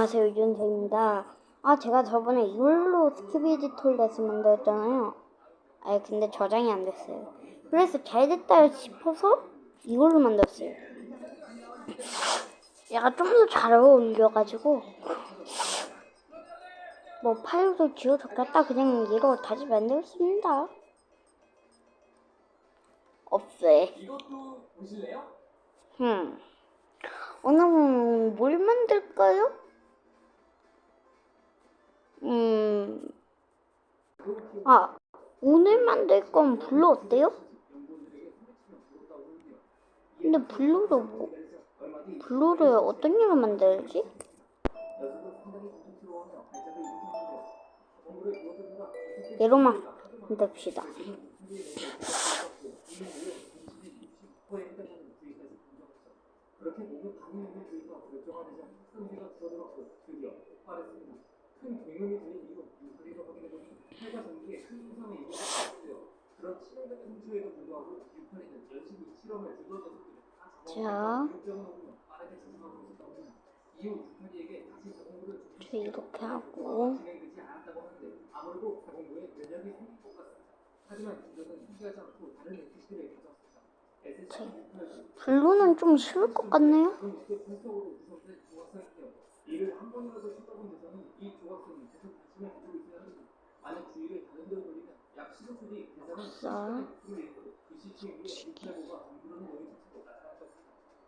안녕하세요, 윤세입니다. 제가 저번에 이걸로 스키비디 톨렛을 만들었잖아요. 근데 저장이 안 됐어요. 그래서 잘 됐다 싶어서 이걸로 만들었어요. 얘가 좀 더 잘 어울려가지고 뭐 파일도 지워줬겠다. 그냥 얘로 다시 만들었습니다. 없애. 이것도 보실래요? 오늘은 뭘 만들까요? 오늘 만들 건 블루 어때요? 근데 블루를 어떤 일로 만들지? 얘로만 만듭시다. 그렇게 몸을 많이 먹는 부위가 결정화되자 상태가 줄어들었고 드디어 폭발했습니다. 큰 굉음이 들린 이후 유카리가 확인해 보니 폐가 전기에 큰 손상을 입었었어요. 그런 치명적인 상처에도 불구하고 유카리는 열심히 실험을 주도한 녀석들을 다 잡아먹고 결정을 오며 빠르게 적응하고 있었다고 합니다. 이후 유카리에게 다시 자공부를 이렇게 하고 진행되지 않았다고 하는데 아무래도 자공부에 면역이 생긴 것 같습니다. 하지만 진정은 포기하지 않고 다른 SCP를 가져왔습니다. 블루는 좀 쉬울 것 같네요. 이를 한 번이라도 쳐다본 대상은 이 조각선이 계속 관심을 가지고 있어야 합니다. 만약 주의를 다른 데로 돌리면 약 15초 뒤 대상은 숨을 잃고 그 시체 위에 육탈고가 덩그러니 놓인 채로 나타났다.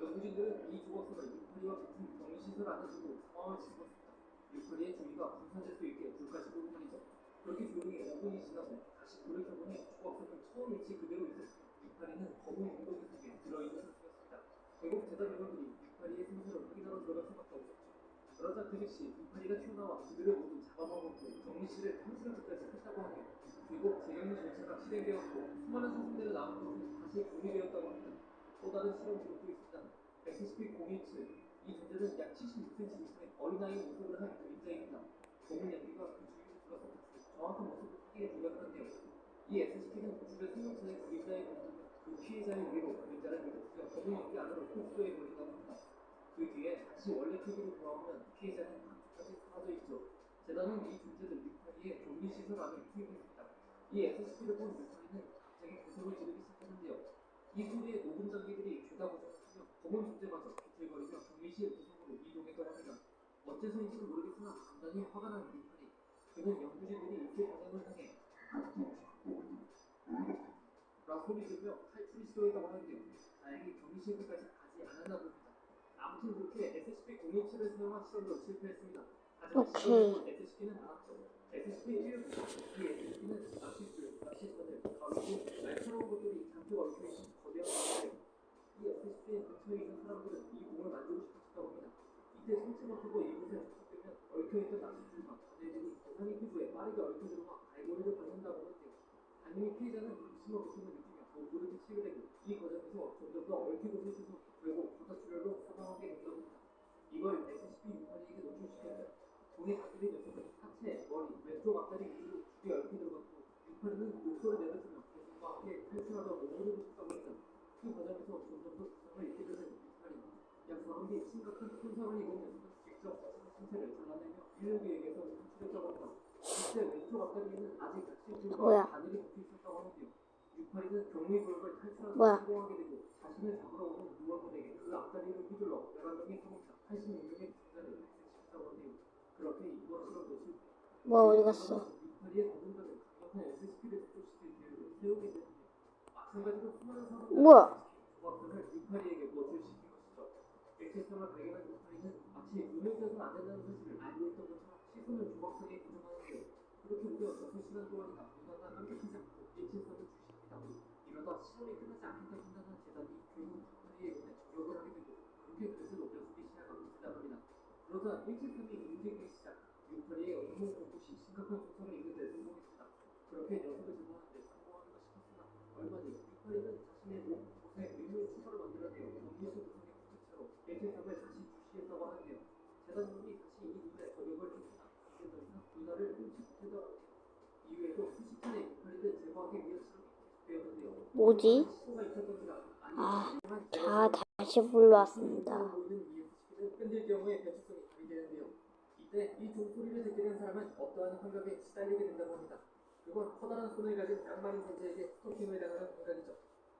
연구진들은 이 조각선을 유카리와 같은 격리시설 안에 두고 상황을 지켰습니다. 유카리의 주의가 분산될 수 있게 불까지 끄고 말이죠. 그렇게 조용히 5분이 지나고 다시 불을 켜보니 조각선은 처음 위치 그대로 있었습니다. 유카리는 검은 웅덩이 속에 들어있는 상태였습니다. 결국 제자들이 유카리의 생사를 확인하러 들어갈 수밖에 없었죠. 그러자 그 즉시 유카리가 튀어나와 그들을 모두 잡아먹었고 격리실을 탐지하기까지 했다고 하네요. 그리고 재격리 절차가 실행되었고 수많은 사슴들을 남은 것은 다시 분리되었다고 합니다. 또 다른 실험 기록도 있습니다. SCP-017 이 존재는 약 76cm 이상의 어린아이 모습을 한 그림자입니다. 검은 연기가 그 주위를 둘러싸고 정확한 모습을 확인해 불가능한데요. 이 SCP는 주변 생명체의 그림자에 보면 그 피해자의 위로 그림자를 밀어치며 검은 연기 안으로 흡수해 버린다고 합니다. 그 뒤에 다시 원래 크기로 돌아오면 피해자는 한쪽까지 사라져 있죠. 재단은 이 존재를 유카리의 격리시설 안에 투입했습니다. 이 SCP를 본 유카리는 갑자기 고성을 지르기 시작했는데요. 이 소리에 녹음 장비들이 죄다 고정을 치며 검은 존재마저 비틀거리며 격리실 구성으로 이동했다고 합니다. 어째서인지는 모르겠으나 단단히 화가 난 유카리. 그는 연구진들이 있을 방향을 향해 라 소리 지르며 탈출을 시도했다고 하는데요. 다행히 격리실까지 가지 않았나 봅니다. 아무튼 그렇게 SCP-017을 사용한 시험도 실패했습니다. 하지만 시험에서 SCP는 나왔죠. SCP-1부 이 SCP는 낚시꾼을 가위고 날카로운 것들이 잔뜩 얽혀있는 거대한 공인데요. 이 SCP의 근처에 있는 사람들은 이 공을 만지고 싶었다고 합니다. 이때 손치 못하고 이곳에 접촉되면 얽혀있던 낚시줄과 바늘들이 대상의 피부에 빠르게 얽혀 들어가 갈고리를 받는다고 하는데요. 당연히 피해자는 극심한 고통을 느끼며 무릎이 치유되고 이 과정에서 점점 더 얽히고 펼쳐서 결국 바다출혈로 사망하게 된다고 합니다. 이걸 SCP-681에게 노출시켰죠. 공에 닿들인 녀석은 하체, 머리, 왼쪽 앞다리 위로 줄이 얽혀 들어갔고 681은 목소리를 내뱉으며 계속과 함께 탈출하러 오므리고 싶다고 합니다. 그 과정에서 점점 더 부상을 입게 되는 681. 약 4분기 심각한 손상을 입은 녀석은 직접 자신의 신체를 잘라내며 119에게서 탈출했다고 합니다. 이때 왼쪽 앞다리에는 아직 낚시줄과 바늘이 붙어 있었다고 하는데요. 682는 격리구역을 탈출하는 데 성공하게 되고 자신을 잡으러 오는 무언들에게 그 앞다리를 휘둘러 11명의 사망자, 86명의 부상자를 발생시켰다고 하네요. 그렇게 이번 실험도 실패. 어디 갔어? 682의 누군가는 강력한 SCP를 접촉시킬 계획을 세우게 되는데 마찬가지로 수많은 사람들이 조각선을 682에게 노출시킨 것이죠. 액체성을 발견한 682는 마치 눈을 떼서는 안 된다는 사실을 알고 있던 것처럼 시선을 조각선에 고정하는데요. 그렇게 무려 6시간 동안이나 누나가 깜짝하지 않고 일체성을 주십니다. 이러다 시험이 끝나지 않겠다 판단한 재단이 결국 유카리의 눈에 저격을 하게 되고 그렇게 그것을 녀석이 시야가 비치다 합니다. 그러자 일체성이 움직이기 시작, 유카리의 온몸 곳곳이 심각한 손상을 입는 데 성공했습니다. 그렇게 녀석을 제거하는데 성공하는가 싶었으나 얼마 뒤 유카리는 자신의 몸 곳에 의무의 추가를 만들어내어 격리실 구성의 공식체로 일체성을 다시 주시했다고 하는데요. 재단원이 다시 이 눈에 저격을 했으나 이제 더 이상 누나를 훔치 못하더라고요. 이후에도 수십 차례 유카리를 제거하기 위한 실험이 계속되었는데요. 뭐지? 시도가 있었습니다. 자, 다시 불러왔습니다. 보이는 이 SCP는 흔들 경우에 변칙성이 발휘되는데요. 이때 이 종소리를 듣게 된 사람은 어떠한 감각에 시달리게 된다고 합니다. 그건 커다란 손을 가진 양반인 존재에게 스토킹을 당하는 감각이죠.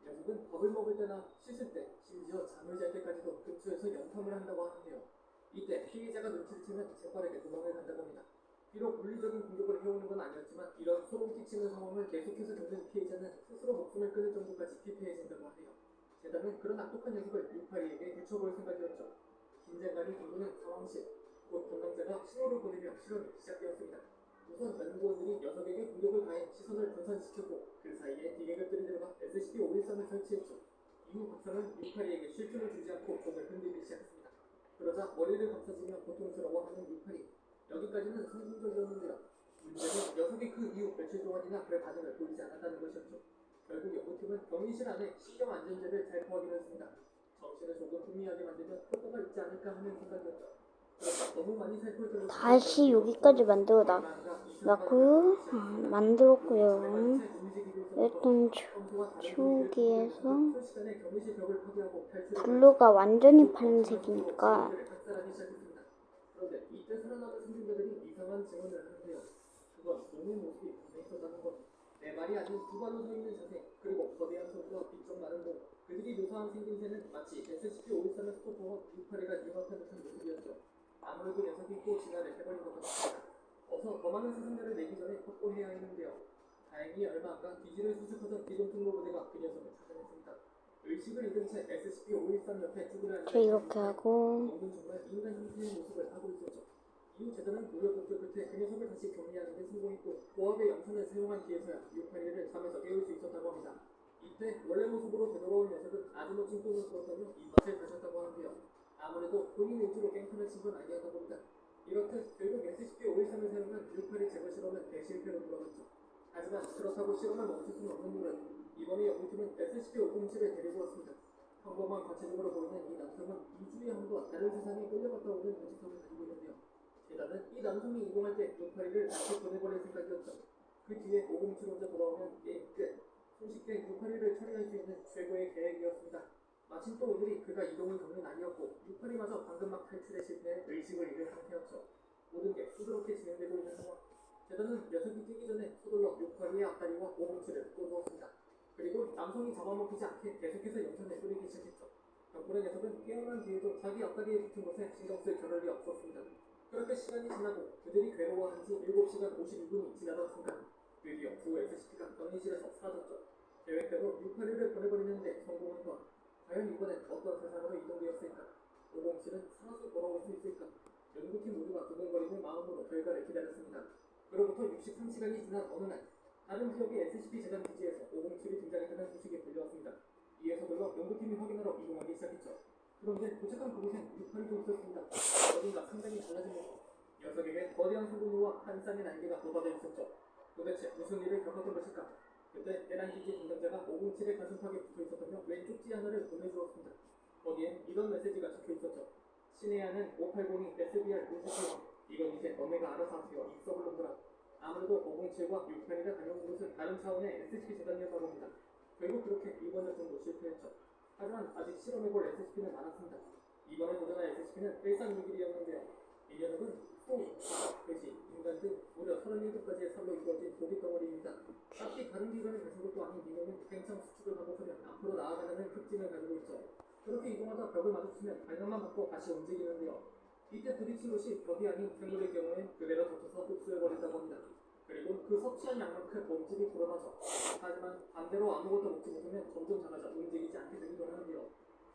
녀석은 밥을 먹을 때나 씻을 때, 심지어 잠을 잘 때까지도 근처에서 연탐을 한다고 하는데요. 이때 피해자가 눈치를 채면 재빠르게 도망을 간다고 합니다. 비록 물리적인 공격을 해오는 건 아니었지만 이런 소름 끼치는 상황을 계속해서 겪는 피해자는 스스로 목숨을 끊을 정도까지 피폐해진다고 하네요. 재단은 그런 악독한 녀석을 유파리에게 붙여볼 생각이었죠. 긴장감이 돋는 상황실, 곧 담당자가 신호를 보내며 실험이 시작되었습니다. 우선 연구원들이 녀석에게 공격을 가해 시선을 분산시켰고 그 사이에 기계급들이 들어가 SCP-513을 설치했죠. 이후 박사는 유파리에게 쉴 틈을 주지 않고 몸을 흔들기 시작했습니다. 그러자 머리를 감싸주며 고통스러워하는 유파리. 여기까지는 성공적이었는데요. 문제는 녀석이 그 이후 며칠 동안이나 그의 반응을 보이지 않았다는 것이었죠. 결국 연구팀은 격리실 안에 신경안전제를 살포하기로 했습니다. 정신을 조금 흥미하게 만들면 효과가 있지 않을까 하는 생각이었죠. 그러나 너무 많이 살포했던 다시 여기까지 만들었고요. 일단 치우기에서 블루가 완전히 파란색이니까 그런데 이때 살아남은 생존자들이 이상한 증언을 하는데요. 그건 몸의 모습이 변해 있었다는 것. 내 말이 아닌 두 발로 서 있는 자세, 그리고 거대한 손과 빗쪽 마른 몸. 그들이 묘사한 생김새는 마치 SCP-513의 스토퍼와 유파리가 융합한 듯한 모습이었죠. 아무래도 녀석이 또 진화를 해버린 것 같습니다. 어서 더 많은 사상자를 내기 전에 확보해야 했는데요. 다행히 얼마 안가 기지를 수색하던 기존 특무부대가 그 녀석을 찾아냈습니다. 의식을 잃은 채 SCP-513 옆에 쭈그려 앉아 이렇게 하고 놈은 정말 인간 형태의 모습을 하고 있었죠. 이후 재단은 우여곡절 끝에 그 녀석을 다시 격리하는 데 성공했고 고압의 영상을 사용한 뒤에서야 유파리를 잠에서 깨울 수 있었다고 합니다. 이때 원래 모습으로 되돌아온 녀석은 아주 멋진 꿈을 꾸었다며 입맛을 가졌다고 하는데요. 아무래도 본인 위주로 깽판을 친 건 아니었나 봅니다. 이렇듯 결국 SCP-513을 사용한 유파리 제거 실험은 대실패로 돌아갔죠. 하지만 그렇다고 실험을 멈출 수는 없는 노릇. 이번에 연구팀은 SCP-507을 데리고 왔습니다. 평범한 과체적으로 보이는 이 남성은 2주에 한 번 다른 세상에 끌려갔다 오는 정체성을 가지고 있는데요. 재단은 이 남성이 이동할 때 유파리를 같이 보내버릴 생각이었죠. 그 뒤에 507 혼자 돌아오면 게임 끝. 손쉽게 유파리를 처리할 수 있는 최고의 계획이었습니다. 마침 또 오늘이 그가 이동을 겪는 날이었고 유파리마저 방금 막 탈출에 실패해 의식을 잃은 상태였죠. 모든 게 수두럽게 진행되고 있는 상황. 재단은 녀석이 뛰기 전에 서둘러 유파리의 앞다리와 507을 꽂아왔습니다. 그리고 남성이 잡아먹히지 않게 계속해서 연탄을 뿌리기 시작했죠. 덕분에 녀석은 깨어난 뒤에도 자기 앞다리에 붙은 것에 신경 쓸 겨를이 없었습니다. 그렇게 시간이 지나고 그들이 괴로워한 지 7시간 52분이 지나던 순간 드디어 두 SCP가 격리실에서 사라졌죠. 계획대로 유파리를 보내버리는데 성공한 것. 과연 이번엔 어떤 세상으로 이동되었을까? 507은 살아서 돌아올 수 있을까? 연구팀 모두가 두근거리는 마음으로 결과를 기다렸습니다. 그로부터 63시간이 지난 어느 날 다른 지역의 SCP 재단 기지에서 507이 등장했다는 소식이 들려왔습니다. 이에 서둘러 연구팀이 확인하러 이동하기 시작했죠. 그런데 도착한 그곳엔 유파리도 있었습니다. 어딘가 상당히 달라진 모습. 녀석에게 거대한 소금류와 한 쌍의 날개가 돋아져 있었죠. 도대체 무슨 일을 겪었던 것일까? 그때 깨난 기지 담당자가 507의 가슴팍에 붙어있었다며 왼쪽 지 하나를 보내주었습니다. 거기엔 이런 메시지가 적혀있었죠. 신의 안은 580이 SBR 우주팀. 이건 이제 너네가 알아서 하세요. 이 썩을 놈들아. 아무래도 507과 681이 다녀온 곳은 다른 차원의 SCP 재단이었다고 합니다. 결국 그렇게 이번 역전도 실패했죠. 하지만 아직 실험해볼 SCP는 많았습니다. 이번에 도전할 SCP는 1361이었는데요. 이 녀석은 소, 사, 돼지, 인간 등 무려 37가지의 살로 이루어진 고기 덩어리입니다. 딱히 다른 기관을 가진 것도 아닌 이놈은 팽창 수축을 반복하면 앞으로 나아가려는 특징을 가지고 있죠. 그렇게 이동하다 벽을 마주치면 발명만 받고 다시 움직이는데요. 이때 부딪힌 것이 벽이 아닌 생물의 경우엔 그대로 덮쳐서 흡수해버린다고 합니다. 그리고 그 섭취한 양만큼 몸집이 불어나죠. 하지만 반대로 아무것도 먹지 못하면 점점 작아져 움직이지 않게 되기도 하는데요.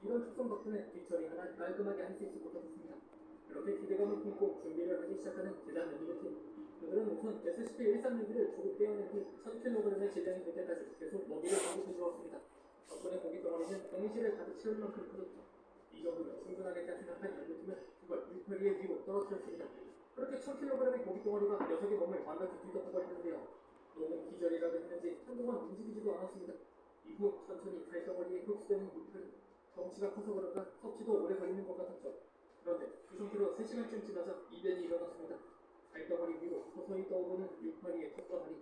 이런 특성 덕분에 뒷처리 하나 깔끔하게 할 수 있을 것 같았습니다. 그렇게 기대감을 품고 준비를 하기 시작하는 재단 연구팀. 그들은 우선 SCP-136을 조금 떼어낸 뒤 1000kg의 질량이 될 때까지 계속 먹이를 공급해 주었습니다. 덕분에 고기 덩어리는 격리실을 가득 채울 만큼 커졌죠. 이 정도면 충분하겠다 생각한 연구팀은 그걸 유파리의 위로 떨어뜨렸습니다. 그렇게 1000kg의 고기 덩어리가 녀석의 몸을 완벽히 뒤덮어버리는데요. 놈은 기절이라도 했는지 한동안 움직이지도 않았습니다. 이후 천천히 살덩어리에 흡수되는 유파리. 덩치가 커서 그런가 섭취도 오래 걸리는 것 같았죠. 그런데 그 상태로 3시간쯤 지나자 이변이 일어났습니다. 살덩어리 위로 서서히 떠오르는 유파리의 턱과 다리.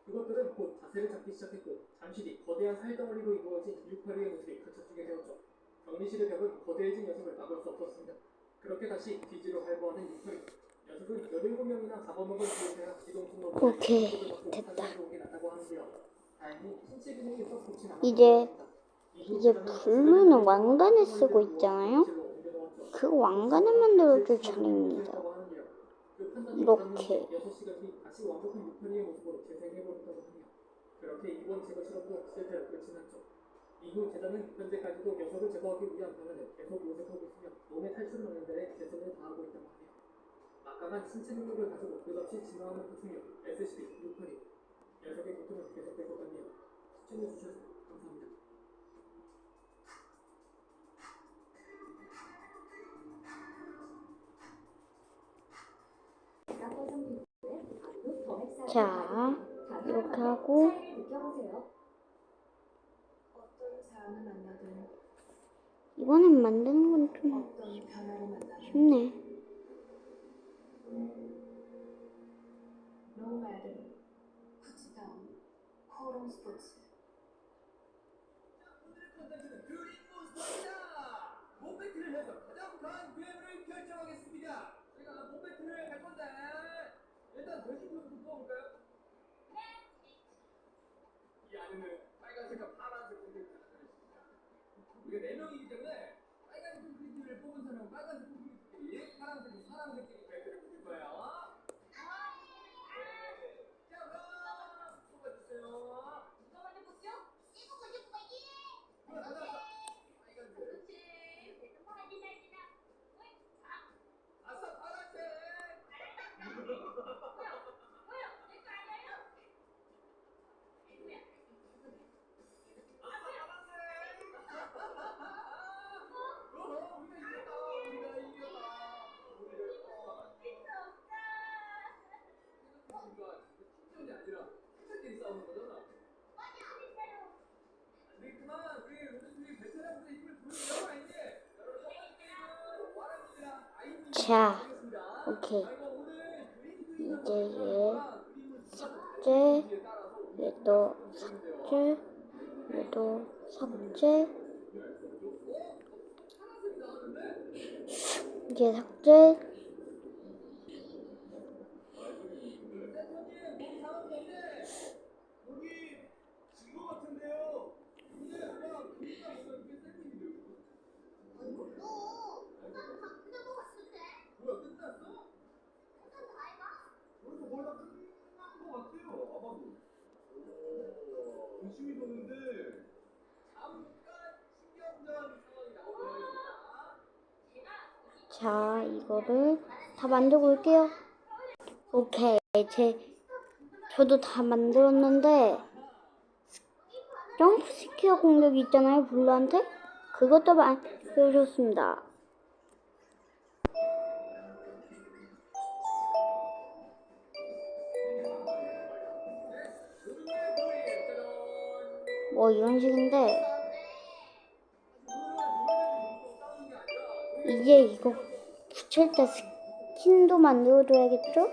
그것들은 곧 자세를 잡기 시작했고 잠시 뒤 거대한 살덩어리로 이루어진 유파리의 모습이 갖춰지게 되었죠. 격리실의 벽은 거대해진 녀석을 막을 수 없었습니다. 그렇게 다시 기지로 활보하는 유파리. 녀석은 오케이, 됐다. 이제 블루는 왕관을 쓰고 있잖아요. 그 왕관을 만들어줄 차례입니다. 이렇게. 그렇게 이번 제거 실험도 실패로 끝이 났죠. 이후 재단은 현재까지도 녀석을 제거하기 위한 방안을 계속 모색하고 있으며 몸의 탈출을 하는 데 최선을 다하고 있다고 하네요. 막강한 신체 능력을 가지고 끝없이 진화하는 고충력 SCP-682. 녀석의 고통은 계속될 것 같네요. 시청해주셔서 감사합니다. 자, 이렇게 하고 이번엔 만드는 건 좀 쉽네. 오늘의 컨텐츠는 그린 몬스터입니다. 몸배틀을 해서 가장 강한 괴물을 결정하겠습니다. 저희가 몸배틀을 할 건데 일단 돼지부터 뽑아볼까요? 이 안에는 빨간색과 파란색 공들이 나타났습니다. 우리가 4명이기 때문에 빨간색 공들을 뽑은 사람은 빨간색 공들끼리, 파란색은 파란색끼리 배틀을 붙일 거예요. 자, 그럼 뽑아주세요. 누가 먼저 뽑죠? 이거 먼저 뽑아야지. 아싸, 파란색. 자, 오케이. 이제 얘 삭제, 얘도 삭제, 얘도 삭제, 이제 삭제. 의심이 도는데 잠깐 신경전 상황이 나오네요. 자, 이거를 다 만들고 올게요. 오케이, 저도 다 만들었는데 점프 스퀘어 공격이 있잖아요, 블루한테. 그것도 만들어줬습니다. 뭐 이런 식인데 이제 이거 붙일 때 스킨도 만들어줘야겠죠?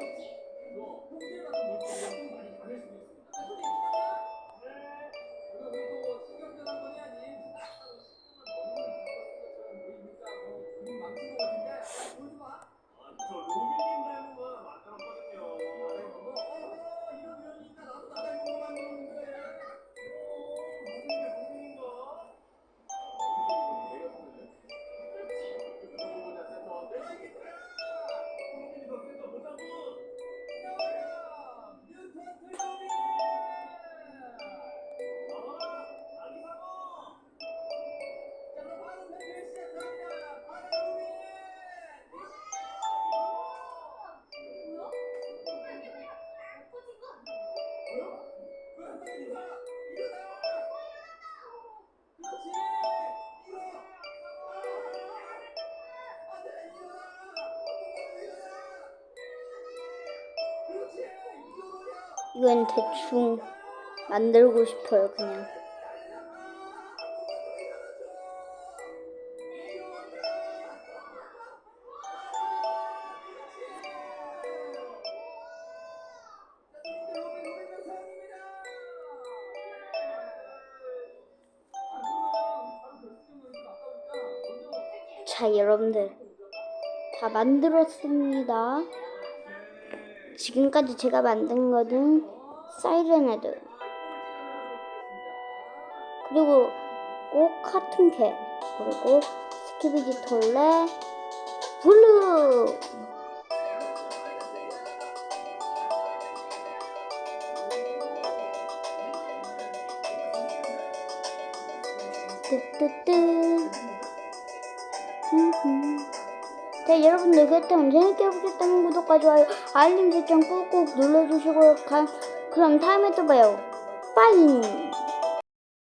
이건 대충 만들고 싶어요, 그냥. 자, 여러분들 다 만들었습니다. 지금까지 제가 만든 거는 사이렌헤드, 그리고 꼭 카툰캣, 그리고 스키비디 톨레, 블루. 뚜뚜뚜. 자, 여러분들 그랬다면 재밌게 보셨다면 구독과 좋아요, 알림 설정 꾹꾹 눌러주시고 그럼 다음에 또 봐요. 빠이.